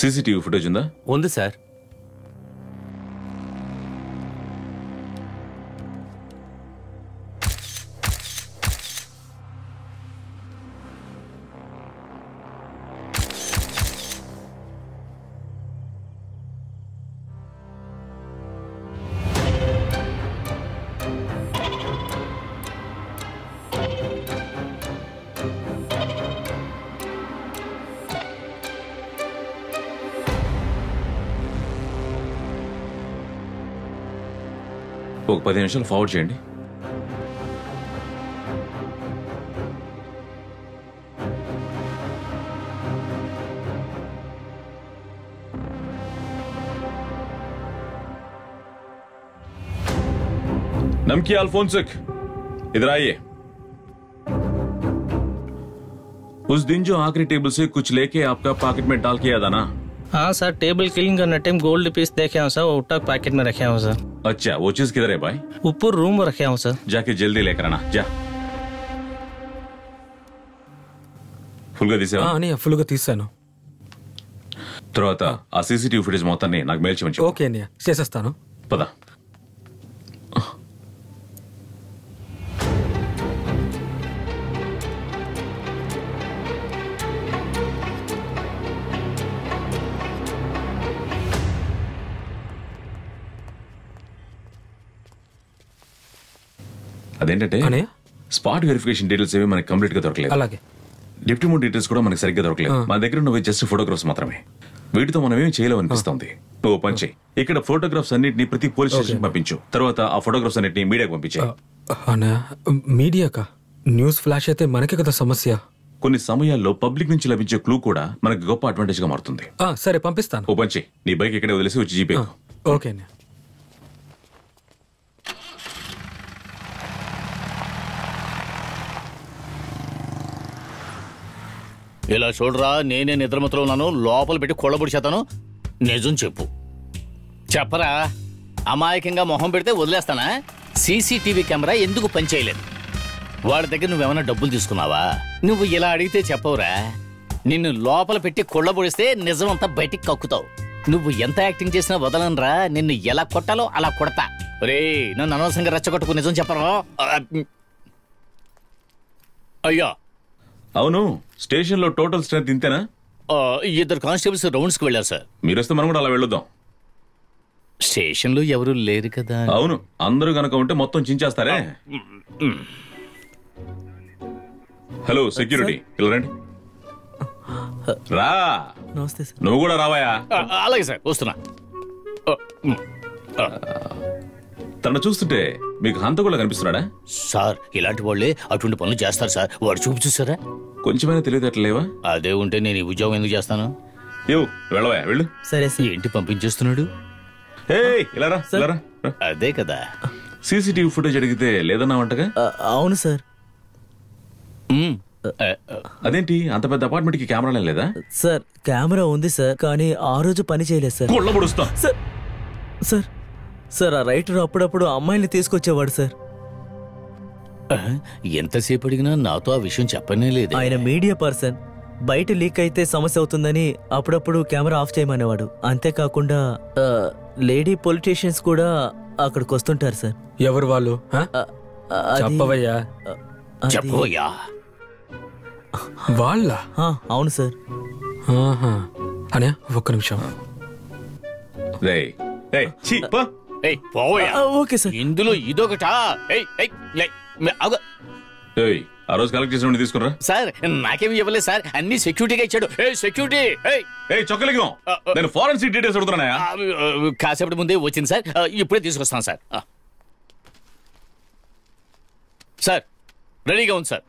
CCTV footage ఉందా? ఉంది sir. ఒక 10 నిమిషాలు ఫార్వర్డ్ చేయండి. नमकी अल्फोंसिक, इधर आइए। उस दिन जो आखिरी टेबल से कुछ लेके आपका पॉकेट में डाल के आया था ना? हाँ सर, टेबल क्लीन करने टाइम गोल्ड पीस देखे हूँ सर, उठा पैकेट में रखे हूँ सर। अच्छा, वो चीज किधर है भाई? ऊपर रूम में रखे हूँ सर। जाके जल्दी लेकर आना, जा। ఫుల్గా తీసావా? అన్నయ్య ఫుల్గా తీసాను. తర్వాత ఆ సీసీటీవీ ఫుటేజ్ మొత్తాన్ని నాకు మెయిల్ చేయమని. ఓకే అన్నయ్య, చేసేస్తాను. పద. అదేంటంటే స్పాట్ వెరిఫికేషన్ డీటెయిల్స్ ఏవి మనకి కంప్లీట్ గా దొరకలేదు. అలాగే డిప్టీ మోడ్ డీటెయిల్స్ కూడా మనకి సరిగ్గా దొరకలేదు. మన దగ్గర ఉన్నవి జస్ట్ ఫోటోగ్రాఫ్స్ మాత్రమే. వీటితో మనం ఏమి చేయలేమనిపిస్తుంది. నువ్వు పని చేయి, ఇక్కడ ఫోటోగ్రాఫ్స్ అన్నింటినీ ప్రతి పోలీస్ స్టేషన్ పంపించు. తర్వాత ఆ ఫోటోగ్రాఫ్స్ అన్నింటినీ మీడియాకి పంపించాయి. మీడియాకా? న్యూస్ ఫ్లాష్ అయితే మనకే కదా సమస్య. కొన్ని సమయాల్లో పబ్లిక్ నుంచి లభించే క్లూ కూడా మనకి గొప్ప అడ్వాంటేజ్ గా మారుతుంది. సరే పంపిస్తాను. ఓ పని చేయి, నీ బైక్ ఇక్కడే వదిలేసి వచ్చి జీపే. ఓకే అన్నయ్య. ఇలా చూడరా, నేనే నిద్రమతులో ఉన్నాను, లోపల పెట్టి కొళ్ళబొడి చేతాను. నిజం చెప్పు. చెప్పరా, అమాయకంగా మొహం పెడితే వదిలేస్తానా? సీసీటీవీ కెమెరా ఎందుకు పనిచేయలేదు? వాడి దగ్గర నువ్వేమైనా డబ్బులు తీసుకున్నావా? నువ్వు ఇలా అడిగితే చెప్పవురా. నిన్ను లోపల పెట్టి కొళ్ళబొడిస్తే నిజమంతా బయటికి కక్కుతావు. నువ్వు ఎంత యాక్టింగ్ చేసినా వదలనరా. నిన్ను ఎలా కొట్టాలో అలా కొడతా. రే, నన్ను అనవసరంగా రెచ్చగొట్టుకు నిజం చెప్పరా. అయ్యా అవును, స్టేషన్ లో టోటల్ స్ట్రెంత్ ఇంతేనా? 2 కానిస్టేబుల్స్ రౌండ్స్ కి వెళ్ళారు సార్. మీరు వస్తే మనం కూడా అలా వెళ్ళొద్దాం. స్టేషన్ లో ఎవరు లేరు కదా. అవును, అందరూ గనక ఉంటే మొత్తం చించేస్తారే. హలో సెక్యూరిటీ, ఇలా రండి. రా. నమస్తే సార్. నువ్వు కూడా రావాయా? అలాగే సార్, వస్తున్నా. తను చూస్తుంటే మీకు హంతకుల్లా కనిపిస్తున్నాడా? సార్, ఇలాంటి వాళ్ళే అటువంటి పనులు చేస్తారు సార్. వాడు చూపు చూసారా? కొంచెమైనా తెలియదట్లేవా? అదే ఉంటే నేను ఈ ఉద్యోగం ఎందుకు చేస్తాను? వెళ్ళవా, వెళ్ళు. సరే సార్. ఏంటి పంపించేస్తున్నాడు? అదే కదా. సీసీటీవీ ఫుటేజ్ అడిగితే లేదన్నా వంటగా? అవును సార్. అదేంటి, అంత పెద్ద అపార్ట్మెంట్ కి కెమెరా లేదా? సార్, కెమెరా ఉంది సార్, కానీ ఆ రోజు పని చేయలేదు సార్. సార్ సార్ సార్, ఆ రైటర్ అప్పుడప్పుడు అమ్మాయిల్ని తీసుకొచ్చేవాడు సార్. ఎంతసేపు అడిగినా నాతో ఆ విషయం చెప్పనే లేదు. ఆయన మీడియా పర్సన్. బయట లీక్ అయితే సమస్య అవుతుందని అప్పుడప్పుడు కెమెరా ఆఫ్ చేయమనేవాడు. అంతేకాకుండా లేడీ పొలిటీషియన్స్ కూడా అక్కడికి వస్తుంటారు సార్. ఎవరు వాళ్ళు? చెప్పవయ్యా. చెప్పవయ్యా. వాళ్ళ? అవును సార్. అనే ఒక్క నిమిషం. Okay sir. ఇందులో ఇదొకటా? ఆ రోజు కలెక్ట్ చేసిన తీసుకురా సార్. నాకేమి ఇవ్వలేదు సార్, అన్ని సెక్యూరిటీగా ఇచ్చాడు. సెక్యూరిటీ నేను ఫారెన్సిక్ డీటెయిల్స్ అడుగుతున్నా. కాసేపటి ముందే వచ్చింది సార్, ఇప్పుడే తీసుకొస్తాను సార్. సార్ రెడీగా ఉంది సార్.